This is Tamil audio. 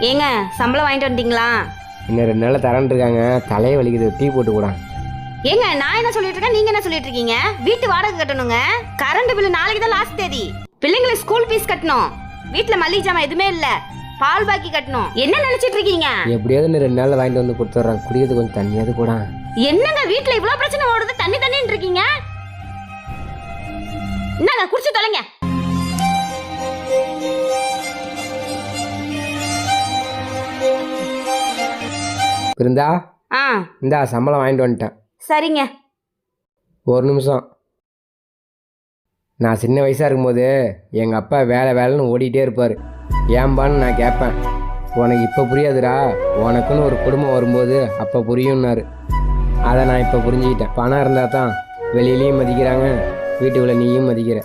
ஏங்க சம்பளம் வாங்கிட்டு வந்துட்டீங்களா? இன்னும் 2 நாள் தரேன்னு இருக்காங்க. தலையை வலிக்குது, டீ போட்டு கூட. ஏங்க நான் என்ன சொல்லிட்டு இருக்கேன், நீங்க என்ன சொல்லிட்டு இருக்கீங்க? வீட்டு வாடகை கட்டணுங்க, கரண்ட் பில் நாளைக்கு தான் லாஸ்ட் தேதி, பிள்ளைங்களுக்கு ஸ்கூல் ஃபீஸ் கட்டணும், வீட்டுல மளிகை ஜாமான் எதுவுமே இல்ல, பால் பாக்கி கட்டணும். என்ன நினைச்சிட்டு இருக்கீங்க? எப்படியாவது இன்னும் 2 நாள்ல வாங்கிட்டு வந்து கொடுத்துட்றேன். குடிக்கிறது கொஞ்சம் தண்ணியாவது கூட. என்னங்க வீட்டுல இவ்வளவு பிரச்சனை ஓடுது, தண்ணி தண்ணின்னு இருக்கீங்க? என்னங்க குடிச்சு தொலைங்க. இருந்தா இந்தா சம்பளம் வாங்கிட்டு வந்துட்டேன். சரிங்க. ஒரு நிமிஷம். நான் சின்ன வயசாக இருக்கும்போது எங்கள் அப்பா வேலை வேலைன்னு ஓடிட்டே இருப்பார். ஏம்பான்னு நான் கேட்பேன். உனக்கு இப்போ புரியாதுடா, உனக்குன்னு ஒரு குடும்பம் வரும்போது அப்போ புரியும்னாரு. அதை நான் இப்போ புரிஞ்சுக்கிட்டேன். பணம் இருந்தால் தான் வெளியிலையும் மதிக்கிறாங்க, வீட்டுக்குள்ளே நீயும் மதிக்கிற.